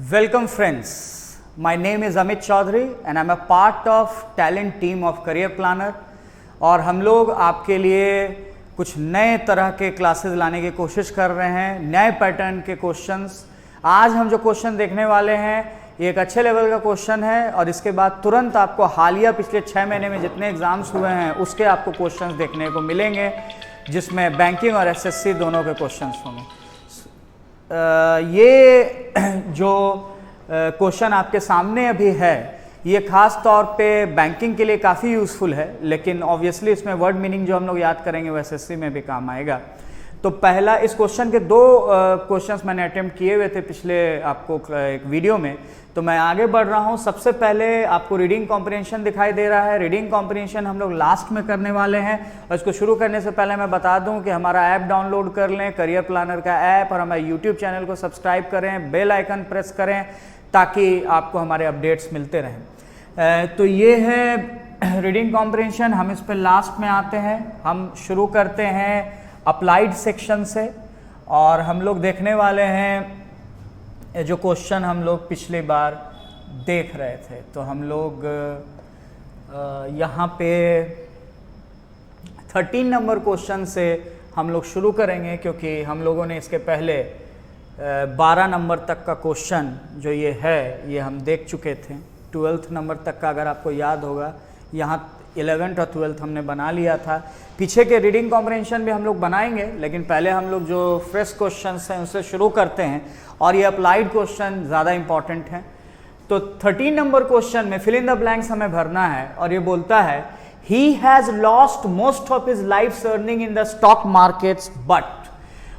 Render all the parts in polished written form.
Welcome friends, my name is Amit Chaudhary and I'm a part of talent team of Career Planner और हम लोग आपके लिए कुछ नए तरह के क्लासेस लाने की कोशिश कर रहे हैं, नए पैटर्न के क्वेश्चंस। आज हम जो क्वेश्चन देखने वाले हैं ये एक अच्छे लेवल का क्वेश्चन है और इसके बाद तुरंत आपको हालिया पिछले 6 महीने में जितने एग्जाम्स हुए हैं उसके आपको क्वेश्चंस देखने को मिलेंगे, जिसमें बैंकिंग और एसएससी दोनों के क्वेश्चंस होंगे। ये जो क्वेश्चन आपके सामने अभी है ये खास तौर पे बैंकिंग के लिए काफ़ी यूज़फुल है, लेकिन ऑब्वियसली इसमें वर्ड मीनिंग जो हम लोग याद करेंगे वो एसएससी में भी काम आएगा। तो पहला, इस क्वेश्चन के दो क्वेश्चंस मैंने अटेम्प्ट किए हुए थे पिछले आपको एक वीडियो में, तो मैं आगे बढ़ रहा हूँ। सबसे पहले आपको रीडिंग कॉम्प्रिहेंशन दिखाई दे रहा है। रीडिंग कॉम्प्रिहेंशन हम लोग लास्ट में करने वाले हैं और इसको शुरू करने से पहले मैं बता दूं कि हमारा ऐप डाउनलोड कर लें, करियर प्लानर का ऐप, और हमारे यूट्यूब चैनल को सब्सक्राइब करें, बेल आइकन प्रेस करें ताकि आपको हमारे अपडेट्स मिलते रहें। तो ये है रीडिंग कॉम्प्रिहेंशन। हम इस पर लास्ट में आते हैं। हम शुरू करते हैं अप्लाइड सेक्शन से और हम लोग देखने वाले हैं जो क्वेश्चन हम लोग पिछली बार देख रहे थे। तो हम लोग यहाँ पे 13 नंबर क्वेश्चन से हम लोग शुरू करेंगे, क्योंकि हम लोगों ने इसके पहले 12 नंबर तक का क्वेश्चन जो ये है ये हम देख चुके थे। 12th नंबर तक का अगर आपको याद होगा, यहाँ 11th और 12th हमने बना लिया था। पीछे के रीडिंग कॉम्प्रिहेंशन भी हम लोग बनाएंगे, लेकिन पहले हम लोग जो फ्रेश क्वेश्चंस हैं उससे शुरू करते हैं और ये अप्लाइड क्वेश्चन ज़्यादा इंपॉर्टेंट हैं। तो 13 नंबर क्वेश्चन में फिल इन द ब्लैंक्स हमें भरना है और ये बोलता है he has lost most of his life earning in the stock markets but,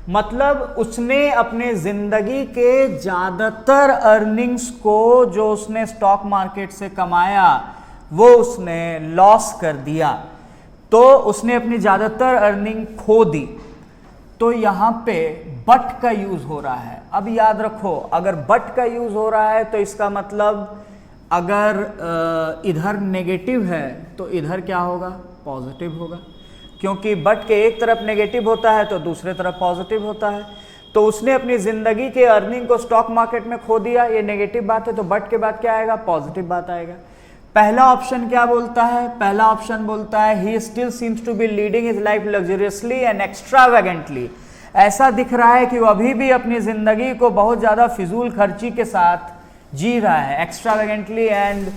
मतलब उसने अपने जिंदगी के ज़्यादातर अर्निंग्स को जो उसने स्टॉक मार्केट से कमाया वो उसने लॉस कर दिया, तो उसने अपनी ज़्यादातर अर्निंग खो दी। तो यहाँ पे बट का यूज़ हो रहा है। अब याद रखो, अगर बट का यूज़ हो रहा है तो इसका मतलब अगर इधर नेगेटिव है तो इधर क्या होगा, पॉजिटिव होगा, क्योंकि बट के एक तरफ नेगेटिव होता है तो दूसरे तरफ पॉजिटिव होता है। तो उसने अपनी ज़िंदगी के अर्निंग को स्टॉक मार्केट में खो दिया, ये नेगेटिव बात है, तो बट के बाद क्या आएगा, पॉजिटिव बात आएगा। पहला ऑप्शन क्या बोलता है, पहला ऑप्शन बोलता है he still seems to be leading his life luxuriously and extravagantly. ऐसा दिख रहा है कि वो अभी भी अपनी जिंदगी को बहुत ज्यादा फिजूल खर्ची के साथ जी रहा है, एक्स्ट्रावेगेंटली एंड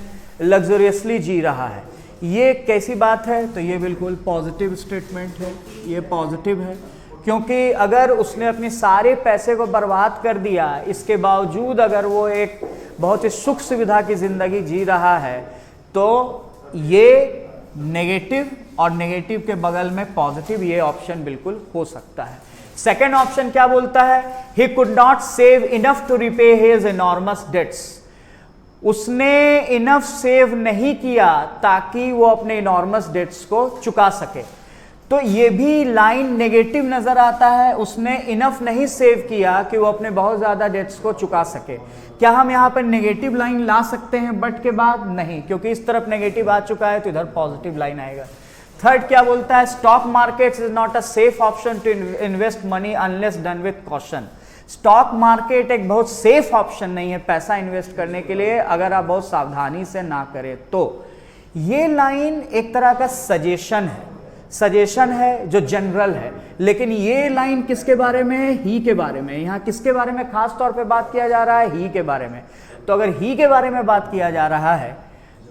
लग्जरियसली जी रहा है। ये कैसी बात है, तो ये बिल्कुल पॉजिटिव स्टेटमेंट है, ये पॉजिटिव है, क्योंकि अगर उसने अपने सारे पैसे को बर्बाद कर दिया, इसके बावजूद अगर वो एक बहुत ही सुख सुविधा की जिंदगी जी रहा है, तो ये नेगेटिव और नेगेटिव के बगल में पॉजिटिव, ये ऑप्शन बिल्कुल हो सकता है। सेकेंड ऑप्शन क्या बोलता है, he could not save enough to repay his enormous debts. उसने इनफ सेव नहीं किया ताकि वो अपने इनॉर्मस डेट्स को चुका सके। तो ये भी लाइन नेगेटिव नजर आता है, उसने इनफ नहीं सेव किया कि वो अपने बहुत ज्यादा डेट्स को चुका सके। क्या हम यहाँ पर नेगेटिव लाइन ला सकते हैं बट के बाद? नहीं, क्योंकि इस तरफ नेगेटिव आ चुका है तो इधर पॉजिटिव लाइन आएगा। थर्ड क्या बोलता है, stock market is not a safe option to invest money unless done with caution. Stock market एक बहुत सेफ ऑप्शन नहीं है पैसा इन्वेस्ट करने के लिए अगर आप बहुत सावधानी से ना करें तो। ये लाइन एक तरह का सजेशन है जो जनरल है, लेकिन ये लाइन किसके बारे में है, ही के बारे में। यहाँ किसके बारे में खास तौर पे बात किया जा रहा है, ही के बारे में। तो अगर ही के बारे में बात किया जा रहा है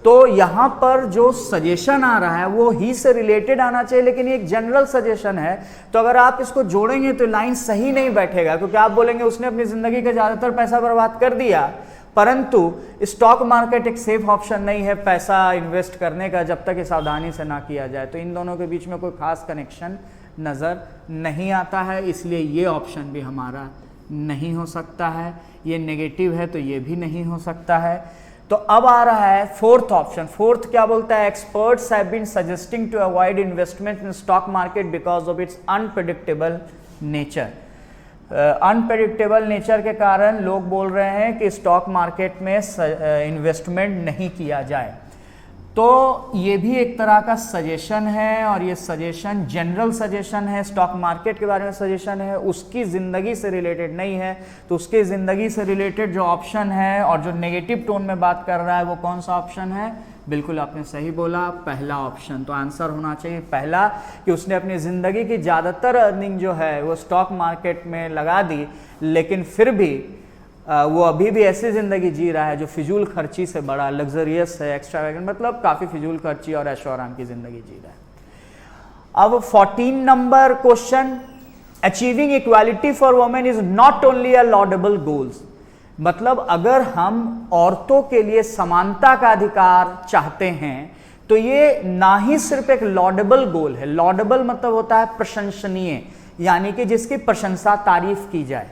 तो यहाँ पर जो सजेशन आ रहा है वो ही से रिलेटेड आना चाहिए, लेकिन ये एक जनरल सजेशन है। तो अगर आप इसको जोड़ेंगे तो लाइन सही नहीं बैठेगा, क्योंकि आप बोलेंगे उसने अपनी जिंदगी का ज्यादातर पैसा बर्बाद कर दिया, परंतु स्टॉक मार्केट एक सेफ ऑप्शन नहीं है पैसा इन्वेस्ट करने का जब तक सावधानी से ना किया जाए। तो इन दोनों के बीच में कोई खास कनेक्शन नज़र नहीं आता है, इसलिए ये ऑप्शन भी हमारा नहीं हो सकता है। ये नेगेटिव है तो ये भी नहीं हो सकता है। तो अब आ रहा है फोर्थ ऑप्शन। फोर्थ क्या बोलता है, experts have been suggesting to avoid investment in stock market because of its unpredictable nature. Unpredictable nature के कारण लोग बोल रहे हैं कि स्टॉक मार्केट में इन्वेस्टमेंट नहीं किया जाए। तो ये भी एक तरह का सजेशन है, और ये सजेशन जनरल सजेशन है, स्टॉक मार्केट के बारे में सजेशन है, उसकी ज़िंदगी से रिलेटेड नहीं है। तो उसकी ज़िंदगी से रिलेटेड जो ऑप्शन है और जो नेगेटिव टोन में बात कर रहा है वो कौन सा ऑप्शन है? बिल्कुल आपने सही बोला, पहला ऑप्शन। तो आंसर होना चाहिए पहला, कि उसने अपनी ज़िंदगी की ज़्यादातर अर्निंग जो है वो स्टॉक मार्केट में लगा दी, लेकिन फिर भी वो अभी भी ऐसी ज़िंदगी जी रहा है जो फिजूल खर्ची से बड़ा लग्जरियस है, एक्स्ट्रावेगेंट, मतलब काफ़ी फिजूल खर्ची और ऐशो आराम की ज़िंदगी जी रहा है। अब 14 number question, achieving equality for women is not only a laudable goals. मतलब अगर हम औरतों के लिए समानता का अधिकार चाहते हैं तो ये ना ही सिर्फ एक लॉडेबल गोल है। लॉडेबल मतलब होता है प्रशंसनीय, यानी कि जिसकी प्रशंसा, तारीफ की जाए।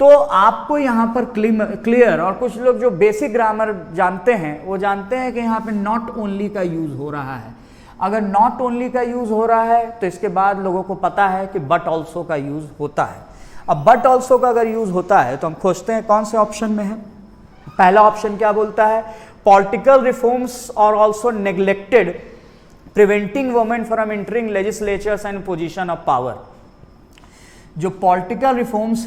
तो आपको यहां पर क्लियर, और कुछ लोग जो बेसिक ग्रामर जानते हैं वो जानते हैं कि यहां पे नॉट ओनली का यूज हो रहा है। अगर नॉट ओनली का यूज हो रहा है तो इसके बाद लोगों को पता है कि बट ऑल्सो का यूज होता है। अब बट ऑल्सो का अगर यूज होता है तो हम खोजते हैं कौन से ऑप्शन में है। पहला ऑप्शन क्या बोलता है? Political reforms are also neglected preventing women from entering legislatures and position of power. जो पॉलिटिकल रिफॉर्म्स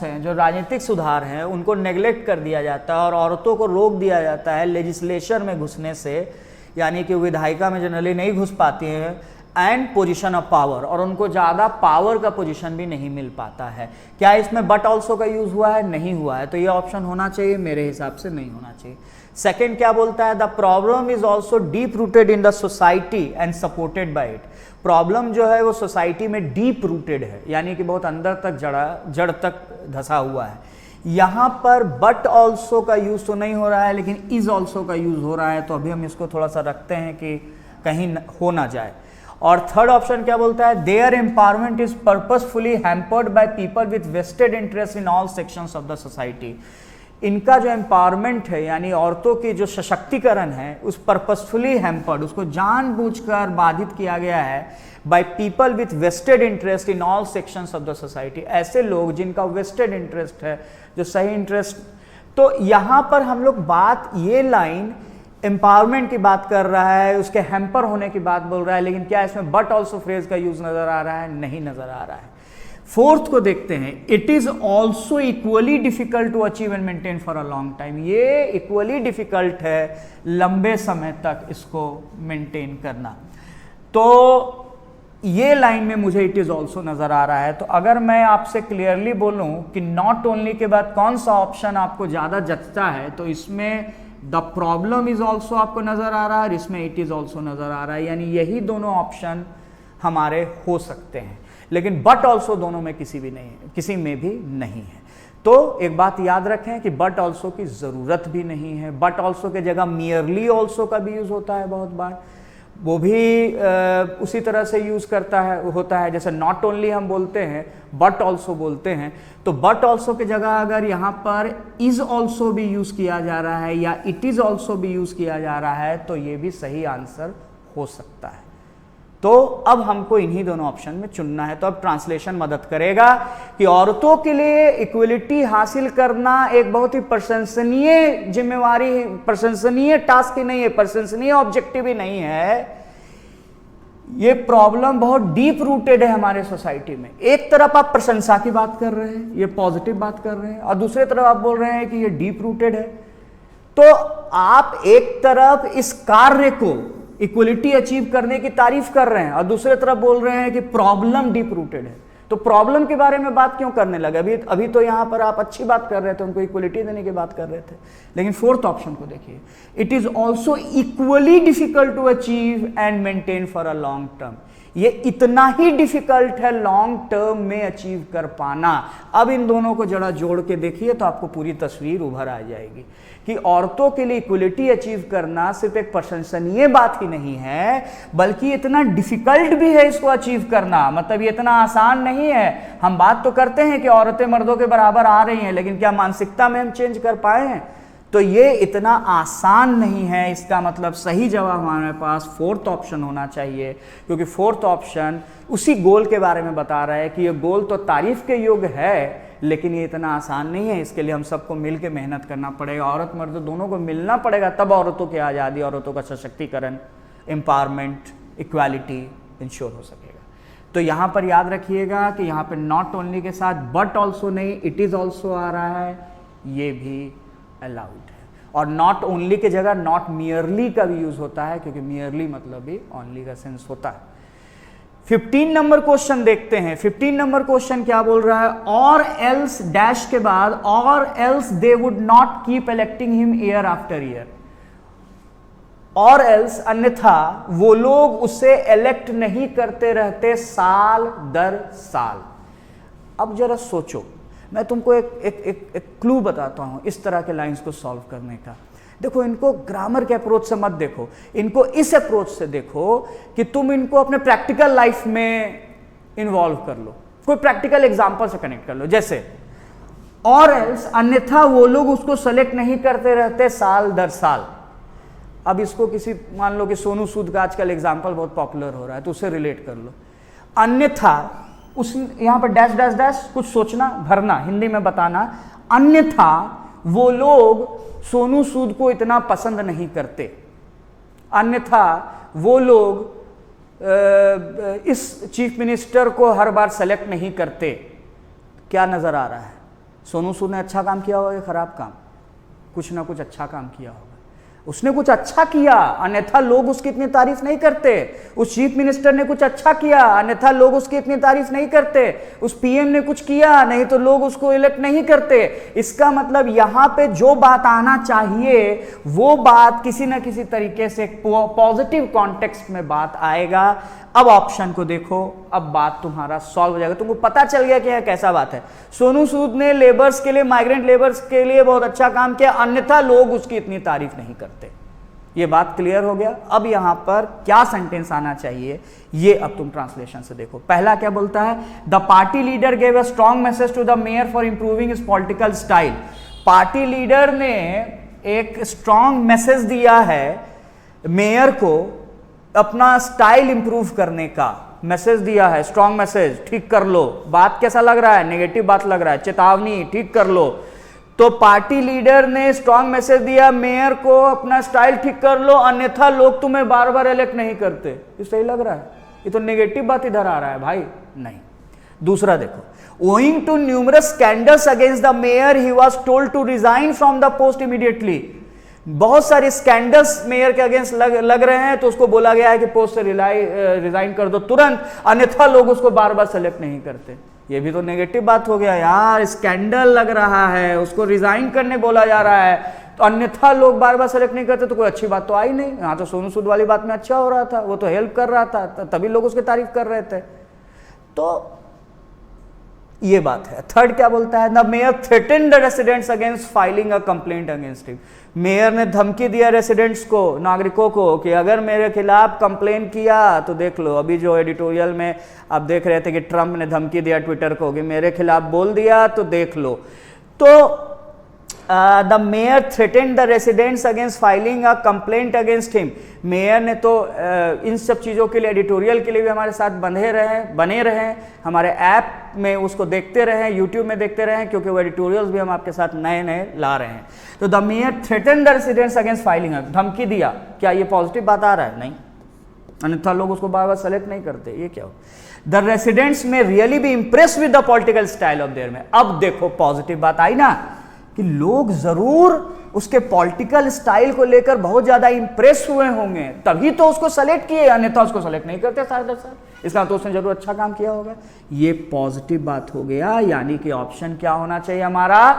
हैं, जो राजनीतिक सुधार हैं, उनको नेग्लेक्ट कर दिया जाता है और औरतों को रोक दिया जाता है लेजिस्लेचर में घुसने से, यानी कि विधायिका में जनरली नहीं घुस पाती हैं, एंड पोजीशन ऑफ पावर, और उनको ज़्यादा पावर का पोजीशन भी नहीं मिल पाता है। क्या इसमें बट ऑल्सो का यूज़ हुआ है? नहीं हुआ है, तो ये ऑप्शन होना चाहिए, मेरे हिसाब से नहीं होना चाहिए। सेकेंड क्या बोलता है? The problem is also deep rooted in the society and supported by it. Problem जो है वो सोसाइटी में डीप रूटेड है, यानी कि बहुत अंदर तक जड़ तक धसा हुआ है। यहाँ पर बट ऑल्सो का यूज तो नहीं हो रहा है, लेकिन इज ऑल्सो का यूज हो रहा है, तो अभी हम इसको थोड़ा सा रखते हैं कि कहीं हो ना जाए। और थर्ड ऑप्शन क्या बोलता है? Their empowerment is purposefully hampered by people with vested interest in all sections of the society. इनका जो एम्पावरमेंट है, यानी औरतों की जो सशक्तिकरण है, उस पर्पसफुली हैम्पर्ड, उसको जानबूझकर बाधित किया गया है by people with wasted interest in all sections of the society. ऐसे लोग जिनका वेस्टेड इंटरेस्ट है, जो सही इंटरेस्ट। तो यहाँ पर हम लोग बात, ये लाइन एम्पावरमेंट की बात कर रहा है, उसके हैम्पर होने की बात बोल रहा है, लेकिन क्या इसमें बट ऑल्सो फ्रेज का यूज नजर आ रहा है? नहीं नजर आ रहा है। फोर्थ को देखते हैं, it is also equally difficult to achieve and maintain for a long time. ये इक्वली डिफिकल्ट है लंबे समय तक इसको मेंटेन करना। तो ये लाइन में मुझे इट इज ऑल्सो नजर आ रहा है। तो अगर मैं आपसे क्लियरली बोलूं कि नॉट ओनली के बाद कौन सा ऑप्शन आपको ज्यादा जचता है, तो इसमें द प्रॉब्लम इज ऑल्सो आपको नजर आ रहा है, इसमें इट इज ऑल्सो नजर आ रहा है, यानी यही दोनों ऑप्शन हमारे हो सकते हैं। लेकिन बट ऑल्सो दोनों में किसी में भी नहीं है। तो एक बात याद रखें कि बट ऑल्सो की जरूरत भी नहीं है। बट ऑल्सो के जगह मियरली ऑल्सो का भी यूज होता है बहुत बार, वो भी उसी तरह से यूज होता है जैसे नॉट ओनली हम बोलते हैं, बट ऑल्सो बोलते हैं। तो बट ऑल्सो की जगह अगर यहाँ पर इज ऑल्सो भी यूज किया जा रहा है या इट इज ऑल्सो भी यूज किया जा रहा है, तो ये भी सही आंसर हो सकता है। तो अब हमको इन्हीं दोनों ऑप्शन में चुनना है। तो अब ट्रांसलेशन मदद करेगा कि औरतों के लिए इक्वलिटी हासिल करना एक बहुत ही प्रशंसनीय जिम्मेवारी, प्रशंसनीय टास्क ही नहीं है, प्रशंसनीय ऑब्जेक्टिव ही नहीं है। ये प्रॉब्लम बहुत डीप रूटेड है हमारे सोसाइटी में। एक तरफ आप प्रशंसा की बात कर रहे हैं, ये पॉजिटिव बात कर रहे हैं, और दूसरी तरफ आप बोल रहे हैं कि ये डीप रूटेड है। तो आप एक तरफ इस कार्य को, इक्वलिटी अचीव करने की तारीफ कर रहे हैं, और दूसरे तरफ बोल रहे हैं कि प्रॉब्लम डीप रूटेड है। तो प्रॉब्लम के बारे में बात क्यों करने लगे? अभी तो यहां पर आप अच्छी बात कर रहे थे, उनको इक्वलिटी देने की बात कर रहे थे। लेकिन फोर्थ ऑप्शन को देखिए, it is also equally difficult to achieve and maintain for a long term. ये इतना ही डिफिकल्ट है लॉन्ग टर्म में अचीव कर पाना। अब इन दोनों को जरा जोड़ के देखिए तो आपको पूरी तस्वीर उभर आ जाएगी कि औरतों के लिए इक्वलिटी अचीव करना सिर्फ एक प्रशंसनीय बात ही नहीं है, बल्कि इतना डिफिकल्ट भी है इसको अचीव करना। मतलब ये इतना आसान नहीं है। हम बात तो करते हैं कि औरतें मर्दों के बराबर आ रही हैं, लेकिन क्या मानसिकता में हम चेंज कर पाए हैं? तो ये इतना आसान नहीं है। इसका मतलब सही जवाब हमारे पास फोर्थ ऑप्शन होना चाहिए, क्योंकि फोर्थ ऑप्शन उसी गोल के बारे में बता रहा है कि ये गोल तो तारीफ के योग्य है, लेकिन ये इतना आसान नहीं है। इसके लिए हम सबको मिल के मेहनत करना पड़ेगा, औरत मर्द दोनों को मिलना पड़ेगा, तब औरतों की आज़ादी, औरतों का सशक्तिकरण, एम्पावरमेंट, इक्वालिटी इंश्योर हो सकेगा। तो यहाँ पर याद रखिएगा कि यहाँ पे नॉट ओनली के साथ बट ऑल्सो नहीं, इट इज़ ऑल्सो आ रहा है, ये भी अलाउड है। और नॉट ओनली की जगह नॉट मियरली का भी यूज होता है, क्योंकि मियरली मतलब भी ओनली का सेंस होता है। 15 नंबर क्वेश्चन देखते हैं। 15 नंबर क्वेश्चन क्या बोल रहा है, और एल्स डैश के बाद, और else they would not keep electing him year after year. और एल्स अन्यथा वो लोग उसे इलेक्ट नहीं करते रहते साल दर साल। अब जरा सोचो, मैं तुमको एक क्लू बताता हूं इस तरह के लाइंस को सॉल्व करने का। देखो, इनको ग्रामर के अप्रोच से मत देखो, इनको इस अप्रोच से देखो कि तुम इनको अपने प्रैक्टिकल लाइफ में इन्वॉल्व कर लो, कोई प्रैक्टिकल एग्जांपल से कनेक्ट कर लो। जैसे और एल्स अन्यथा वो लोग उसको सेलेक्ट नहीं करते रहते साल दर साल। अब इसको किसी, मान लो कि सोनू सूद का आजकल एग्जाम्पल बहुत पॉपुलर हो रहा है, तो उससे रिलेट कर लो। अन्यथा उस, यहां पर डैश डैश डैश कुछ सोचना, भरना, हिंदी में बताना, अन्यथा वो लोग सोनू सूद को इतना पसंद नहीं करते, अन्यथा वो लोग इस चीफ मिनिस्टर को हर बार सेलेक्ट नहीं करते। क्या नजर आ रहा है, सोनू सूद ने अच्छा काम किया होगा या खराब काम? कुछ ना कुछ अच्छा काम किया होगा, उसने कुछ अच्छा किया, अन्यथा लोग उसकी इतनी तारीफ नहीं करते। उस चीफ मिनिस्टर ने कुछ अच्छा किया, अन्यथा लोग उसकी इतनी तारीफ नहीं करते। उस पीएम ने कुछ किया, नहीं तो लोग उसको इलेक्ट नहीं करते। इसका मतलब यहां पे जो बात आना चाहिए वो बात किसी ना किसी तरीके से पॉजिटिव कॉन्टेक्स्ट में बात आएगा। अब ऑप्शन को देखो, अब बात तुम्हारा सॉल्व हो जाएगा, तुमको पता चल गया कि यह कैसा बात है। सोनू सूद ने लेबर्स के लिए, माइग्रेंट लेबर्स के लिए बहुत अच्छा काम किया, अन्यथा लोग उसकी इतनी तारीफ नहीं करते। ये बात क्लियर हो गया। अब यहां पर क्या सेंटेंस आना चाहिए, ये अब तुम ट्रांसलेशन से देखो। पहला क्या बोलता है, the party leader gave a strong message to the mayor for improving his political style. Party leader ने एक स्ट्रॉन्ग मैसेज दिया है मेयर को, अपना स्टाइल इंप्रूव करने का मैसेज दिया है, स्ट्रॉन्ग मैसेज, ठीक कर लो। बात कैसा लग रहा है, नेगेटिव बात लग रहा है, चेतावनी, ठीक कर लो। तो पार्टी लीडर ने स्ट्रॉन्ग मैसेज दिया मेयर को, अपना स्टाइल ठीक कर लो, अन्यथा लोग तुम्हें बार बार इलेक्ट नहीं करते। ये सही लग रहा है? ये तो नेगेटिव बात इधर आ रहा है भाई, नहीं। दूसरा देखो, owing to numerous scandals against the mayor he was told to resign from the post immediately. बहुत सारे स्कैंडल्स मेयर के अगेंस्ट लग रहे हैं, तो उसको बोला गया है कि पोस्ट से रिजाइन कर दो तुरंत, अन्यथा लोग उसको बार बार सेलेक्ट नहीं करते। ये भी तो नेगेटिव बात हो गया यार, स्कैंडल लग रहा है, उसको रिजाइन करने बोला जा रहा है, तो अन्यथा लोग बार बार सेलेक्ट नहीं करते, तो कोई अच्छी बात तो आई नहीं। यहाँ तो सोनू सूद वाली बात में अच्छा हो रहा था, वो तो हेल्प कर रहा था, तभी लोग उसकी तारीफ कर रहे थे। तो ये बात है। थर्ड क्या बोलता है, the mayor threatened the residents against filing a complaint against him. Mayor ने धमकी दिया रेसिडेंट्स को, नागरिकों को, कि अगर मेरे खिलाफ कंप्लेन किया तो देख लो। अभी जो एडिटोरियल में आप देख रहे थे कि ट्रंप ने धमकी दिया ट्विटर को कि मेरे खिलाफ बोल दिया तो देख लो। तो the mayor threatened the residents against filing a complaint against him. Mayor ने तो इन सब चीज़ों के लिए, एडिटोरियल के लिए भी हमारे साथ बने रहे, हमारे ऐप में उसको देखते रहें, यूट्यूब में देखते रहें, क्योंकि वो एडिटोरियल्स भी हम आपके साथ नए नए ला रहे हैं। तो the mayor threatened the residents against filing, धमकी दिया। क्या ये पॉजिटिव बात आ रहा है? नहीं, अन्यथा लोग उसको बार बार सेलेक्ट नहीं करते। ये क्या हो, द रेसिडेंट्स में really be impress with the political style of their में। अब देखो पॉजिटिव बात आई ना, कि लोग जरूर उसके पॉलिटिकल स्टाइल को लेकर बहुत ज्यादा इंप्रेस हुए होंगे, तभी तो उसको सेलेक्ट किए, अन्यथा उसको सेलेक्ट नहीं करते सारे दर साल। इसका तो उसने जरूर अच्छा काम किया होगा। ये पॉजिटिव बात हो गया, यानी कि ऑप्शन क्या होना चाहिए हमारा,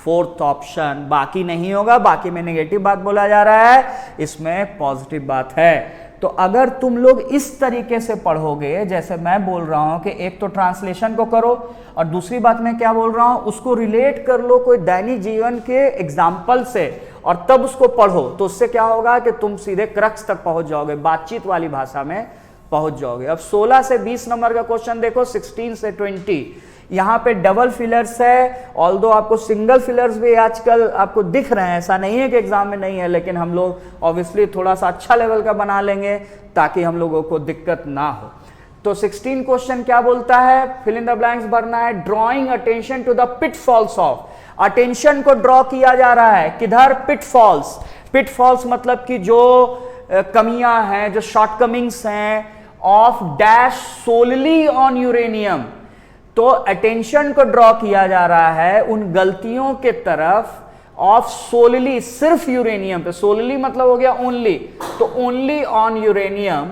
फोर्थ ऑप्शन। बाकी नहीं होगा, बाकी में नेगेटिव बात बोला जा रहा है, इसमें पॉजिटिव बात है। तो अगर तुम लोग इस तरीके से पढ़ोगे, जैसे मैं बोल रहा हूं कि एक तो ट्रांसलेशन को करो, और दूसरी बात मैं क्या बोल रहा हूं, उसको रिलेट कर लो कोई दैनिक जीवन के एग्जाम्पल से, और तब उसको पढ़ो, तो उससे क्या होगा कि तुम सीधे क्रक्स तक पहुंच जाओगे, बातचीत वाली भाषा में पहुंच जाओगे। अब 16 से 20 नंबर का क्वेश्चन देखो, 16 से 20। यहाँ पे डबल फिलर्स है, ऑल्दो आपको सिंगल फिलर्स भी आजकल आपको दिख रहे हैं, ऐसा नहीं है कि एग्जाम में नहीं है, लेकिन हम लोग ऑब्वियसली थोड़ा सा अच्छा लेवल का बना लेंगे ताकि हम लोगों को दिक्कत ना हो। तो 16 क्वेश्चन क्या बोलता है, फिल इन द ब्लैंक्स भरना है। Drawing attention to the pitfalls of, attention को ड्रॉ किया जा रहा है किधर, पिटफॉल्स। पिटफॉल्स मतलब कि जो कमियां हैं, जो शॉर्टकमिंग्स हैं of dash solely on uranium. तो अटेंशन को ड्रॉ किया जा रहा है उन गलतियों के तरफ ऑफ सोलली, सिर्फ यूरेनियम पे। सोलली मतलब हो गया ओनली, तो only on uranium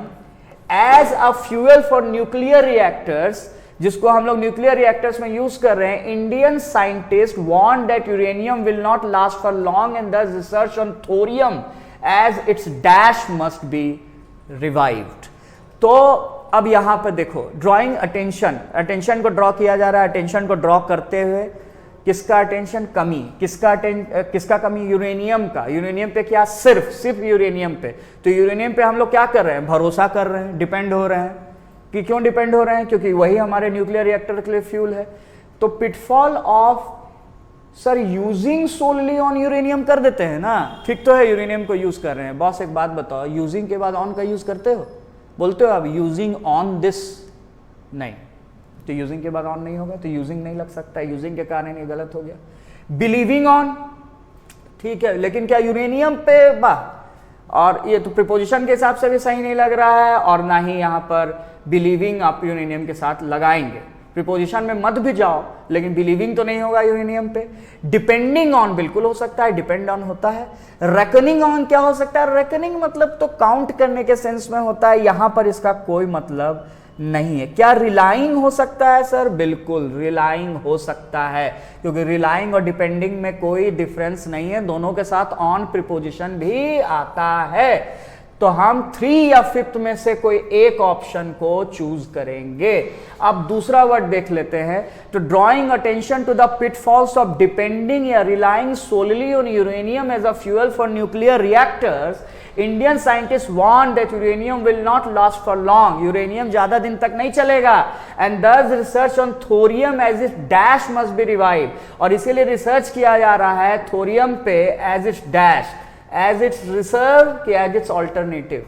as a fuel for nuclear reactors, जिसको हम लोग न्यूक्लियर रिएक्टर्स में यूज कर रहे हैं। Indian scientist want that uranium will not last for long and thus research on thorium as it's dash must be revived. तो अब यहां पर देखो, ड्रॉइंग अटेंशन, अटेंशन को ड्रॉ किया जा रहा है। अटेंशन को ड्रॉ करते हुए किसका अटेंशन, कमी, किसका कमी, यूरेनियम का। यूरेनियम पे क्या, सिर्फ यूरेनियम पे। तो यूरेनियम पे हम लोग क्या कर रहे हैं, भरोसा कर रहे हैं, डिपेंड हो रहे हैं। कि क्यों डिपेंड हो रहे हैं, क्योंकि वही हमारे न्यूक्लियर रिएक्टर के लिए फ्यूल है। तो pitfall of sir using solely on uranium कर देते हैं ना, ठीक तो है, यूरेनियम को यूज कर रहे हैं। बॉस एक बात बताओ, यूजिंग के बाद ऑन का यूज करते हो, बोलते हो आप यूजिंग ऑन दिस, नहीं, तो यूजिंग के बाद ऑन नहीं होगा, तो यूजिंग नहीं लग सकता, यूजिंग के कारण ये गलत हो गया। बिलीविंग ऑन, ठीक है, लेकिन क्या यूरेनियम पे और ये तो प्रीपोजिशन के हिसाब से भी सही नहीं लग रहा है, और ना ही यहां पर बिलीविंग आप यूरेनियम के साथ लगाएंगे। प्रीपोजिशन में मत भी जाओ, लेकिन बिलीविंग तो नहीं होगा यूरेनियम पे। डिपेंडिंग ऑन बिल्कुल हो सकता है, डिपेंड ऑन होता है। रेकनिंग ऑन क्या हो सकता है, रेकनिंग मतलब तो काउंट करने के सेंस में होता है, यहां पर इसका कोई मतलब नहीं है। क्या रिलाइंग हो सकता है सर, बिल्कुल रिलाइंग हो सकता है, क्योंकि रिलाइंग और डिपेंडिंग में कोई डिफरेंस नहीं है, दोनों के साथ ऑन प्रीपोजिशन भी आता है। तो हम 3 या 5 में से कोई एक ऑप्शन को चूज करेंगे। अब दूसरा वर्ड देख लेते हैं। तो drawing attention to the pitfalls of depending या relying solely on uranium as a fuel for nuclear reactors, Indian scientist want that uranium will not last for long, uranium ज्यादा दिन तक नहीं चलेगा, and thus research on thorium as it dash must be revive, और इसीलिए research किया जा रहा है थोरियम पे as it's dash, as it's reserve कि एज इट्स ऑल्टरनेटिव।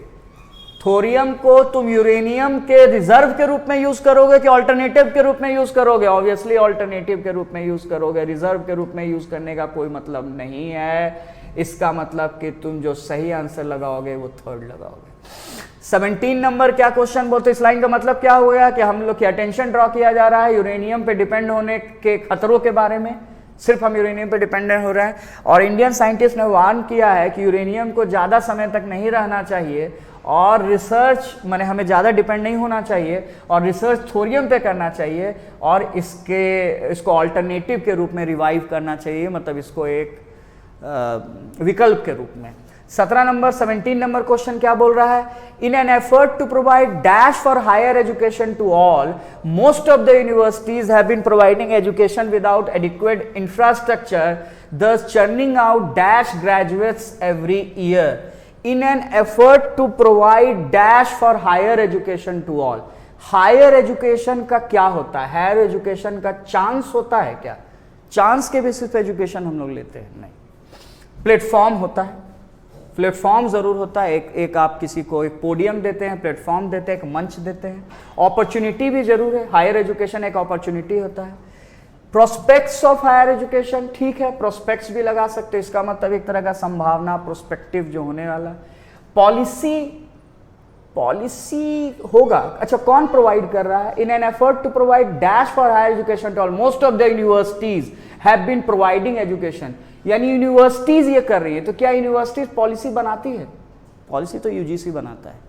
थोरियम को तुम यूरेनियम के रिजर्व के रूप में यूज करोगे कि ऑल्टरनेटिव के रूप में यूज करोगे, ऑब्वियसली ऑल्टरनेटिव के रूप में यूज करोगे, रिजर्व के रूप में यूज करने का कोई मतलब नहीं है। इसका मतलब कि तुम जो सही आंसर लगाओगे वो थर्ड लगाओगे। 17 नंबर क्या क्वेश्चन बोलते, इस लाइन का मतलब क्या हो गया कि हम लोग की अटेंशन ड्रॉ किया जा रहा है यूरेनियम पे डिपेंड होने के खतरों के बारे में, सिर्फ हम यूरेनियम पे डिपेंडेंट हो रहे हैं, और इंडियन साइंटिस्ट ने वार्न किया है कि यूरेनियम को ज़्यादा समय तक नहीं रहना चाहिए, और रिसर्च माने हमें ज़्यादा डिपेंड नहीं होना चाहिए, और रिसर्च थोरियम पे करना चाहिए, और इसको ऑल्टरनेटिव के रूप में रिवाइव करना चाहिए, मतलब इसको एक विकल्प के रूप में। 17 नंबर क्वेश्चन क्या बोल रहा है, in an effort to provide dash for higher education to all, most of the universities have been providing education without adequate infrastructure, thus churning out dash graduates every year. In an effort to provide dash for higher education to all. Higher education का क्या होता है, higher education का chance होता है क्या, chance के basis पे एजुकेशन हम लोग लेते हैं, नहीं। प्लेटफॉर्म होता है, प्लेटफॉर्म जरूर होता है, एक आप किसी को एक पोडियम देते हैं, प्लेटफॉर्म देते हैं, एक मंच देते हैं। अपॉर्चुनिटी भी जरूर है, हायर एजुकेशन एक अपॉर्चुनिटी होता है। प्रोस्पेक्ट्स ऑफ हायर एजुकेशन, ठीक है, प्रोस्पेक्ट्स भी लगा सकते हैं, इसका मतलब एक तरह का संभावना, प्रोस्पेक्टिव जो होने वाला। पॉलिसी होगा, अच्छा कौन प्रोवाइड कर रहा है, in an effort to provide dash for higher education to all, most of the universities have been providing education, यानी यूनिवर्सिटीज ये कर रही है। तो क्या यूनिवर्सिटीज पॉलिसी बनाती है, पॉलिसी तो यूजीसी बनाता है,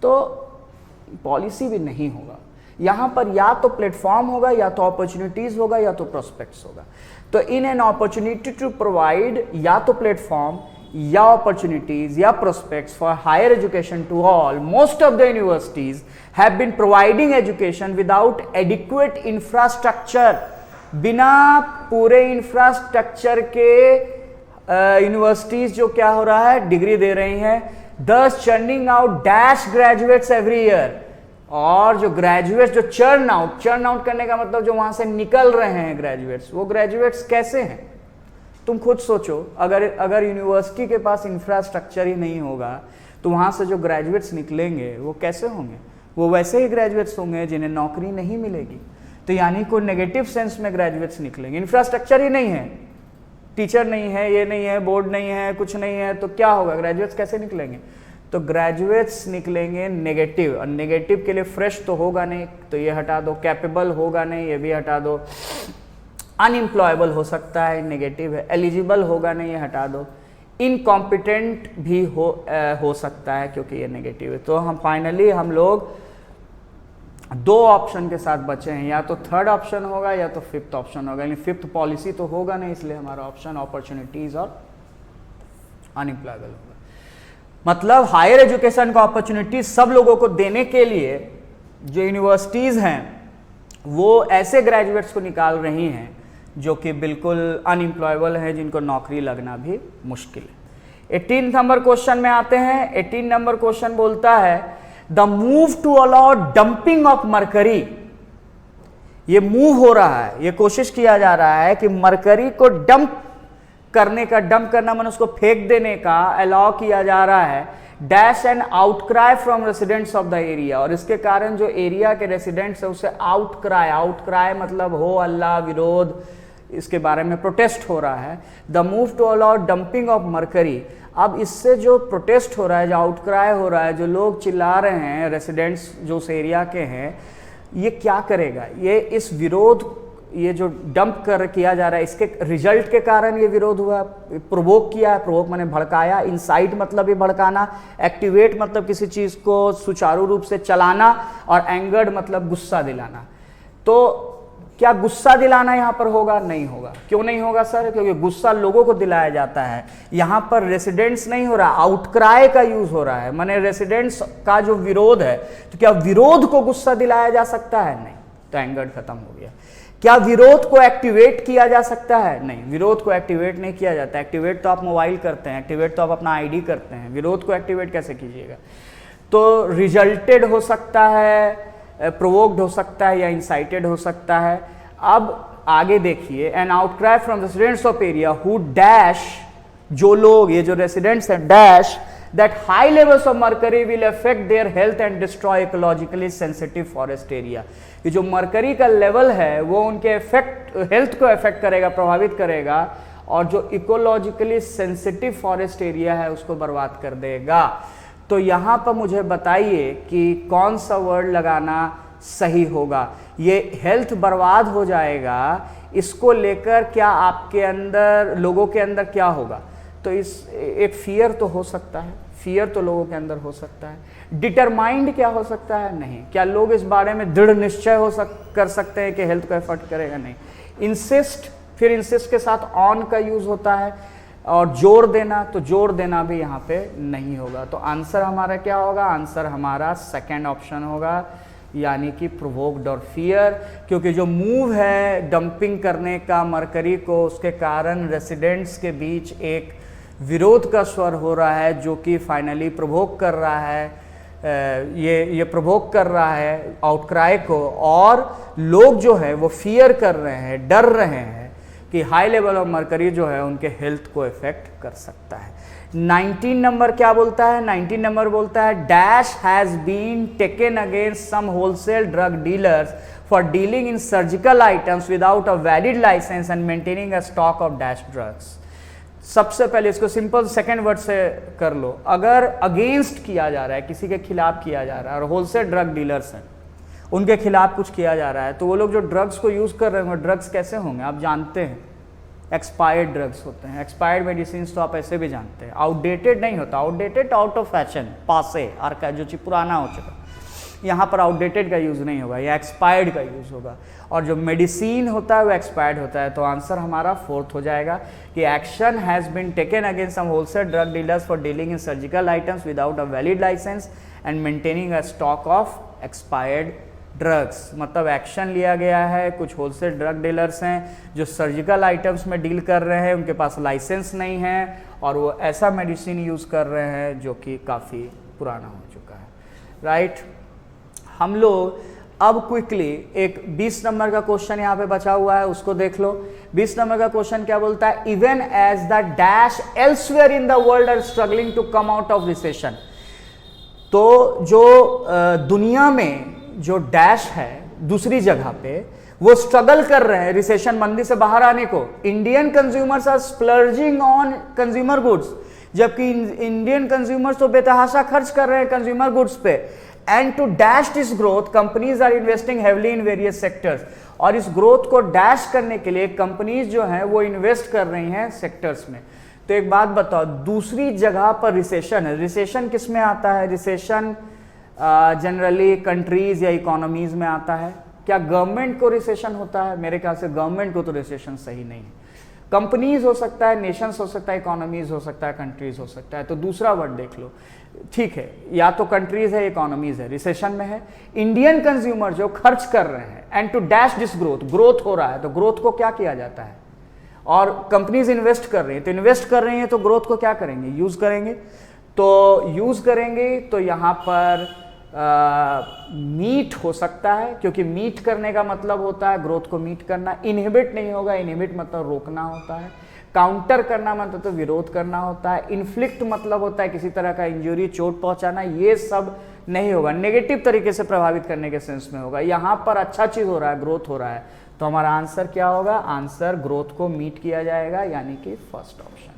तो पॉलिसी भी नहीं होगा यहां पर, या तो प्लेटफॉर्म होगा, या तो अपॉर्चुनिटीज होगा, या तो प्रोस्पेक्ट्स होगा। तो in an opportunity to provide, या तो प्लेटफॉर्म या अपॉर्चुनिटीज या prospects for higher education to all, most of the universities have been providing education without adequate infrastructure, बिना पूरे इंफ्रास्ट्रक्चर के यूनिवर्सिटीज जो क्या हो रहा है, डिग्री दे रही हैं, thus churning out dash graduates every year, और जो ग्रेजुएट्स जो चर्न आउट करने का मतलब जो वहां से निकल रहे हैं ग्रेजुएट्स, वो ग्रेजुएट्स कैसे हैं, तुम खुद सोचो। अगर यूनिवर्सिटी के पास इंफ्रास्ट्रक्चर ही नहीं होगा तो वहां से जो ग्रेजुएट्स निकलेंगे वो कैसे होंगे, वो वैसे ही ग्रेजुएट्स होंगे जिन्हें नौकरी नहीं मिलेगी। तो यानी कोई नेगेटिव सेंस में ग्रेजुएट्स निकलेंगे। इंफ्रास्ट्रक्चर ही नहीं है, टीचर नहीं है, ये नहीं है, बोर्ड नहीं है, कुछ नहीं है, तो क्या होगा, ग्रेजुएट्स कैसे निकलेंगे? तो ग्रेजुएट्स निकलेंगे नेगेटिव, और नेगेटिव के लिए फ्रेश तो होगा नहीं, तो ये हटा दो, कैपेबल होगा नहीं, ये भी हटा दो, अनएम्प्लॉयबल हो सकता है, नेगेटिव है, एलिजिबल होगा नहीं, ये हटा दो, इनकॉम्पिटेंट भी हो सकता है क्योंकि ये नेगेटिव है। तो हम फाइनली हम लोग दो ऑप्शन के साथ बचे हैं, या तो थर्ड ऑप्शन होगा या तो फिफ्थ ऑप्शन होगा, यानी फिफ्थ पॉलिसी तो होगा नहीं, इसलिए हमारा ऑप्शन अपॉर्चुनिटीज और अनएम्प्लॉयबल होगा। मतलब हायर एजुकेशन का अपॉर्चुनिटी सब लोगों को देने के लिए जो यूनिवर्सिटीज़ हैं वो ऐसे ग्रेजुएट्स को निकाल रही हैं जो कि बिल्कुल अनएम्प्लॉयबल है, जिनको नौकरी लगना भी मुश्किल है। 18 नंबर क्वेश्चन में आते हैं। 18 नंबर क्वेश्चन बोलता है the move to allow dumping of mercury. ये मूव हो रहा है, ये कोशिश किया जा रहा है कि मरकरी को डंप करने का, डंप करना माने उसको फेंक देने का अलाउ किया जा रहा है, dash and outcry from residents of the area. और इसके कारण जो एरिया के रेसिडेंट्स है उसे आउटक्राई, आउटक्राई मतलब हो अल्लाह, विरोध, इसके बारे में प्रोटेस्ट हो रहा है। The move to allow dumping of mercury. अब इससे जो प्रोटेस्ट हो रहा है, जो आउटक्राई हो रहा है, जो लोग चिल्ला रहे हैं, रेसिडेंट्स जो उस एरिया के हैं, ये क्या करेगा? ये इस विरोध, ये जो डंप किया जा रहा है, इसके रिजल्ट के कारण ये विरोध हुआ, प्रोवोक किया है। प्रोवोक मैंने भड़काया, इंसाइट मतलब ये भड़काना, एक्टिवेट मतलब किसी चीज़ को सुचारू रूप से चलाना, और एंगर्ड मतलब गुस्सा दिलाना। तो क्या गुस्सा दिलाना यहाँ पर होगा? नहीं होगा। क्यों नहीं होगा सर? क्योंकि गुस्सा लोगों को दिलाया जाता है, यहाँ पर रेसिडेंट्स नहीं हो रहा, आउटक्राई का यूज हो रहा है, माने रेसिडेंट्स का जो विरोध है। तो क्या विरोध को गुस्सा दिलाया जा सकता है? नहीं, तो एंगर्ड खत्म हो गया। क्या विरोध को एक्टिवेट किया जा सकता है? नहीं, विरोध को एक्टिवेट नहीं किया जाता। एक्टिवेट तो आप मोबाइल करते हैं, एक्टिवेट तो आप अपना आईडी करते हैं, विरोध को एक्टिवेट कैसे कीजिएगा? तो रिजल्टेड हो सकता है, प्रोवोक्ड हो सकता है, या इंसाइटेड हो सकता है। अब आगे देखिए, an outcry from residents of area who dash, जो लोग, ये जो रेसिडेंट्स हैं, dash that high levels of mercury will affect their health and destroy ecologically sensitive forest area। कि जो मरकरी का लेवल है वो उनके हेल्थ को इफेक्ट करेगा, प्रभावित करेगा, और जो इकोलॉजिकली सेंसिटिव फॉरेस्ट एरिया है उसको बर्बाद कर देगा। तो यहाँ पर मुझे बताइए कि कौन सा वर्ड लगाना सही होगा? ये हेल्थ बर्बाद हो जाएगा, इसको लेकर क्या आपके अंदर, लोगों के अंदर क्या होगा? तो इस एक फियर तो हो सकता है, फियर तो लोगों के अंदर हो सकता है। डिटरमाइंड क्या हो सकता है? नहीं। क्या लोग इस बारे में दृढ़ निश्चय कर सकते हैं कि हेल्थ को इफेक्ट करेगा? नहीं। इंसिस्ट, फिर इंसिस्ट के साथ ऑन का यूज होता है, और जोर देना, तो जोर देना भी यहाँ पे नहीं होगा। तो आंसर हमारा क्या होगा? आंसर हमारा सेकेंड ऑप्शन होगा, यानी कि प्रोवोक्ड और फियर। क्योंकि जो मूव है डंपिंग करने का मरकरी को, उसके कारण रेसिडेंट्स के बीच एक विरोध का स्वर हो रहा है, जो कि फाइनली प्रोवोक कर रहा है, ये प्रोवोक कर रहा है आउटक्राई को, और लोग जो है वो फियर कर रहे हैं, डर रहे हैं कि हाई लेवल ऑफ मरकरी जो है उनके हेल्थ को इफेक्ट कर सकता है। 19 नंबर क्या बोलता है? 19 नंबर बोलता है dash has been taken against some wholesale drug dealers for dealing in surgical items without a valid licence and maintaining a stock of dash drugs. सबसे पहले इसको सिंपल सेकंड वर्ड से कर लो। अगर अगेंस्ट किया जा रहा है, किसी के खिलाफ किया जा रहा है, और होलसेल ड्रग डीलर्स हैं, उनके खिलाफ कुछ किया जा रहा है, तो वो लोग जो ड्रग्स को यूज़ कर रहे होंगे, ड्रग्स कैसे होंगे आप जानते हैं, एक्सपायर्ड ड्रग्स होते हैं। एक्सपायर्ड मेडिसिन तो आप ऐसे भी जानते हैं, आउटडेटेड नहीं होता, आउटडेटेड आउट ऑफ फैशन, पासे आर्का, जो पुराना हो चुका। यहाँ पर आउटडेटेड का यूज़ नहीं होगा, या एक्सपायर्ड का यूज़ होगा, और जो मेडिसिन होता है वो एक्सपायर्ड होता है। तो आंसर हमारा फोर्थ हो जाएगा कि action has been taken against some wholesale drug dealers for dealing in surgical items without a valid licence and maintaining a stock of expired drugs. मतलब एक्शन लिया गया है, कुछ होलसेल ड्रग डीलर्स हैं जो सर्जिकल आइटम्स में deal कर रहे हैं, उनके पास लाइसेंस नहीं है, और वो ऐसा मेडिसिन यूज़ कर रहे हैं जो कि काफ़ी पुराना हो चुका है। राइट, हम लोग अब क्विकली एक 20 नंबर का क्वेश्चन यहाँ पे बचा हुआ है, उसको देख लो। 20 नंबर का क्वेश्चन क्या बोलता है? Even as the dash elsewhere in the world are struggling to come out of recession. तो जो दुनिया में जो डैश है दूसरी जगह पे, वो स्ट्रगल कर रहे हैं रिसेशन मंदी से बाहर आने को। Indian consumers are splurging on consumer goods, जबकि इंडियन कंज्यूमर्स तो बेतहाशा खर्च कर रहे हैं कंज्यूमर गुड्स पे। And to dash this growth companies are investing heavily in various sectors, और इस ग्रोथ को डैश करने के लिए कंपनीज जो हैं वो इन्वेस्ट कर रही हैं सेक्टर्स में। तो एक बात बताओ, दूसरी जगह पर रिसेशन है, रिसेशन किस में आता है? रिसेशन जनरली कंट्रीज या इकोनॉमीज में आता है। क्या गवर्नमेंट को रिसेशन होता है? मेरे ख्याल से गवर्नमेंट को तो रिसेशन सही नहीं है। कंपनीज हो सकता है, नेशंस हो सकता है, इकोनॉमीज हो सकता है, कंट्रीज हो सकता है। तो दूसरा वर्ड देख लो, ठीक है, या तो कंट्रीज है, इकोनॉमीज है, रिसेशन में है। इंडियन कंज्यूमर जो खर्च कर रहे हैं, and to dash this growth, growth हो रहा है तो ग्रोथ को क्या किया जाता है? और कंपनीज इन्वेस्ट कर रही हैं, तो इन्वेस्ट कर रही हैं तो ग्रोथ को क्या करेंगे? यूज करेंगे। तो यूज करेंगे तो यहां पर मीट हो सकता है, क्योंकि मीट करने का मतलब होता है ग्रोथ को मीट करना। इनहिबिट नहीं होगा, इनहिबिट मतलब रोकना होता है। काउंटर करना मतलब तो विरोध करना होता है। इन्फ्लिक्ट मतलब होता है किसी तरह का इंजरी, चोट पहुंचाना। ये सब नहीं होगा, नेगेटिव तरीके से प्रभावित करने के सेंस में होगा। यहां पर अच्छा चीज हो रहा है, ग्रोथ हो रहा है, तो हमारा आंसर क्या होगा? आंसर ग्रोथ को मीट किया जाएगा, यानी कि फर्स्ट ऑप्शन।